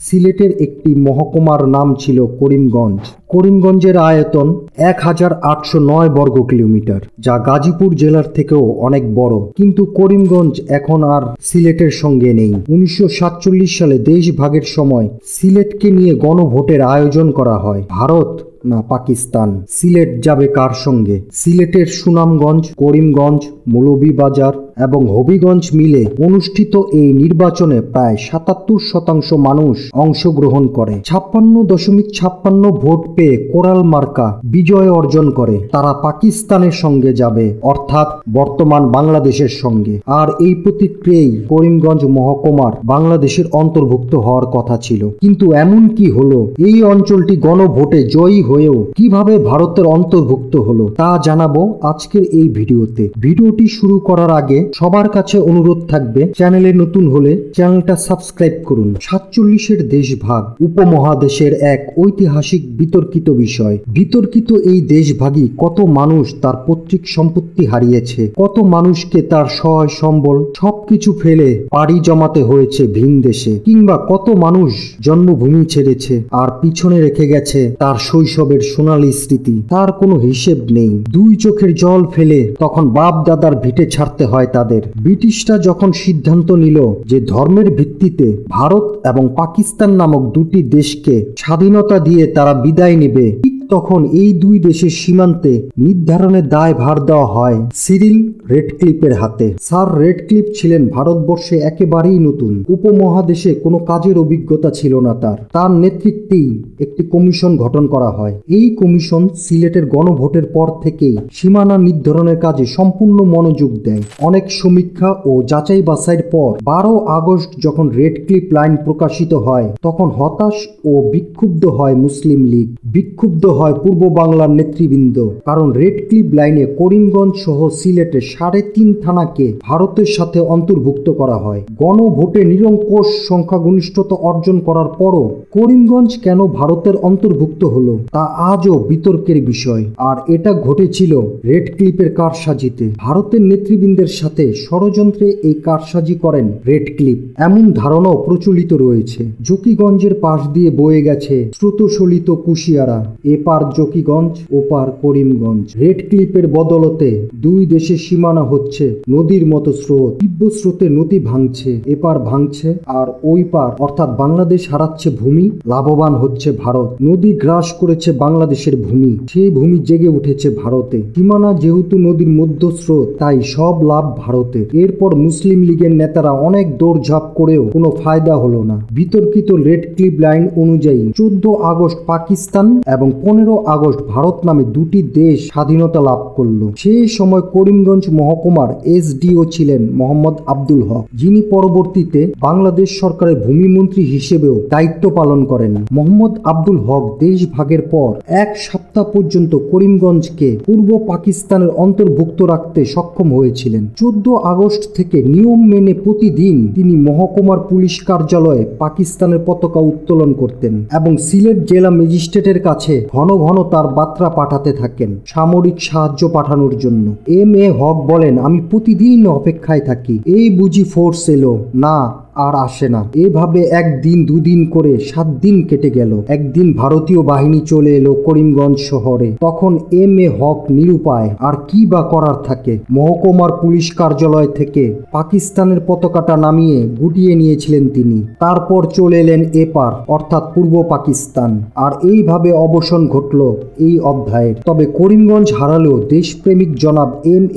সিলেটের একটি মহকুমার নাম ছিল করিমগঞ্জ। করিমগঞ্জের আয়তন 1809 বর্গ কিলোমিটার, যা গাজীপুর জেলার থেকেও অনেক বড়। কিন্তু করিমগঞ্জ এখন আর সিলেটের সঙ্গে নেই। 1947 সালে দেশ ভাগের সময় সিলেটকে নিয়ে গণভোটের আয়োজন করা হয়। ভারত না পাকিস্তান, সিলেট যাবে কার সঙ্গে? সিলেটের সুনামগঞ্জ, করিমগঞ্জ, মৌলভীবাজার এবং হবিগঞ্জ মিলে অনুষ্ঠিত এই নির্বাচনে প্রায় 77% মানুষ অংশগ্রহণ করে। 56.56 ভোট পেয়ে কোরাল মার্কা বিজয় অর্জন করে। তারা পাকিস্তানের সঙ্গে যাবে, অর্থাৎ বর্তমান বাংলাদেশের সঙ্গে। আর এই প্রতিক্রিয়ায় করিমগঞ্জ মহকুমার বাংলাদেশের অন্তর্ভুক্ত হওয়ার কথা ছিল। কিন্তু এমন কি হলো? এই অঞ্চলটি গণভোটে জয়ী হয়েও কিভাবে ভারতের অন্তর্ভুক্ত হলো তা জানাবো আজকের এই ভিডিওতে। ভিডিওটি শুরু করার আগে সবার কাছে অনুরোধ থাকবে, চ্যানেলে নতুন হলে চ্যানেলটা সাবস্ক্রাইব করুন। 47-এর দেশভাগ উপমহাদেশের এক ঐতিহাসিক বিতর্কিত বিষয়। বিতর্কিত এই দেশভাগই কত মানুষ তার পৈতৃক সম্পত্তি হারিয়েছে, কত মানুষকে তার সহায় সম্বল সবকিছু ফেলে পাড়ি জমাতে হয়েছে ভিন দেশে, কিংবা কত মানুষ জন্মভূমি ছেড়েছে আর পিছনে রেখে গেছে তার শৈশবের সোনালী স্মৃতি। তার কোনো হিসেব নেই। দুই চোখের জল ফেলে তখন বাপ দাদার ভিটে ছাড়তে হয় তাদের। ব্রিটিশরা যখন সিদ্ধান্ত নিল যে ধর্মের ভিত্তিতে ভারত এবং পাকিস্তান নামক দুটি দেশকে স্বাধীনতা দিয়ে তারা বিদায় নেবে, তখন এই দুই দেশের সীমান্তে নির্ধারণের দায় ভার দেওয়া হয় সিরিল রেডক্লিফের হাতে। স্যার রেডক্লিফ ছিলেন ভারতবর্ষে একেবারেই নতুন। উপমহাদেশে কোনো কাজের অভিজ্ঞতা ছিল না তার নেতৃত্বেই একটি কমিশন গঠন করা হয়। এই কমিশন সিলেটের গণভোটের পর থেকেই সীমানা নির্ধারণের কাজে সম্পূর্ণ মনোযোগ দেয়। অনেক সমীক্ষা ও যাচাই বাছাইয়ের পর 12 আগস্ট যখন রেডক্লিফ লাইন প্রকাশিত হয়, তখন হতাশ ও বিক্ষুব্ধ হয় মুসলিম লীগ, বিক্ষুব্ধ হয় পূর্ব বাংলার নেতৃবৃন্দ। কারণ রেডক্লিফ লাইনে করিমগঞ্জ সহ সিলেটের 3.5 থানাকে ভারতের সাথে অন্তর্ভুক্ত করা হয়। গণভোটে নিরঙ্কুশ সংখ্যাগরিষ্ঠতা অর্জন করার পরও করিমগঞ্জ কেন ভারতের অন্তর্ভুক্ত হলো তা আজও বিতর্কের বিষয়। আর এটা ঘটেছিল রেডক্লিফের কারসাজিতে। ভারতের নেতৃবৃন্দের সাথে ষড়যন্ত্রে এই কারসাজি করেন রেডক্লিফ, এমন ধারণাও প্রচলিত রয়েছে। জকিগঞ্জের পাশ দিয়ে বয়ে গেছে স্রোতস্বলিত কুশিয়ারা, এপার জকিগঞ্জ ওপার করিমগঞ্জ। রেডক্লিফের বদলতে দুই দেশের সীমানা হচ্ছে নদীর মতো স্রোত। তীব্র স্রোতে নদী ভাঙছে, এপার ভাঙছে আর ওই পার অর্থাৎ বাংলাদেশ হারাচ্ছে ভূমি, লাভবান হচ্ছে ভারত। নদী গ্রাস করেছে বাংলাদেশের ভূমি, সেই ভূমি জেগে উঠেছে ভারতে। সীমানা যেহেতু নদীর মধ্যস্রোত, তাই সব লাভ ভারতের। এরপর মুসলিম লীগের নেতারা অনেক দৌড়ঝাঁপ করেও কোনো ফায়দা হলো না। বিতর্কিত রেডক্লিফ লাইন অনুযায়ী 14 আগস্ট পাকিস্তান এবং 15 আগস্ট ভারত নামে দুটি দেশ স্বাধীনতা লাভ করলো। সেই সময় করিমগঞ্জ মহকুমার এসডিও ছিলেন মোহাম্মদ আব্দুল হক, যিনি পরবর্তীতে বাংলাদেশ সরকারের ভূমিমন্ত্রী হিসেবেও দায়িত্ব পালন করেন। মোহাম্মদ আব্দুল হক দেশ ভাগের পর এক সপ্তাহ পর্যন্ত করিমগঞ্জকে পূর্ব পাকিস্তানের অন্তর্ভুক্ত রাখতে সক্ষম হয়েছিলেন। 14 আগস্ট থেকে নিয়ম মেনে প্রতিদিন তিনি মহকুমার পুলিশ কার্যালয়ে পাকিস্তানের পতাকা উত্তোলন করতেন এবং সিলেট জেলা ম্যাজিস্ট্রেটের কাছে ঘন ঘন তার বার্তা পাঠাতে থাকেন সামরিক সাহায্য পাঠানোর জন্য। এ হক বলেন, আমি প্রতিদিন অপেক্ষায় থাকি, এই বুঝি ফোর্স এলো না আর আসে না। এভাবে একদিন দুদিন করে 7 দিন কেটে গেল। একদিন ভারতীয় বাহিনী চলে এলো করিমগঞ্জ শহরে। তখন এ হক নিরুপায়, আর কি বা করার থাকে। মহকুমার পুলিশ কার্যালয় থেকে পাকিস্তানের পতাকাটা নামিয়ে গুটিয়ে নিয়েছিলেন তিনি। তারপর চলে এলেন এপার অর্থাৎ পূর্ব পাকিস্তান। আর এইভাবে অবসান ঘটল এই অধ্যায়ের। তবে করিমগঞ্জ হারালেও দেশপ্রেমিক জনাব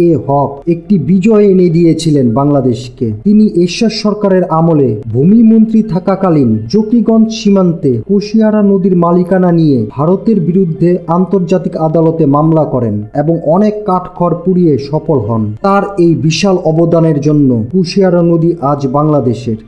এ হক একটি বিজয় এনে দিয়েছিলেন বাংলাদেশকে। তিনি এরশাদ সরকারের আমলে ভূমিমন্ত্রী থাকাকালীন জকিগঞ্জ সীমান্তে কুশিয়ারা নদীর মালিকানা নিয়ে ভারতের বিরুদ্ধে আন্তর্জাতিক আদালতে মামলা করেন এবং অনেক কাঠখড় পুড়িয়ে সফল হন। তার এই বিশাল অবদানের জন্য কুশিয়ারা নদী আজ বাংলাদেশের।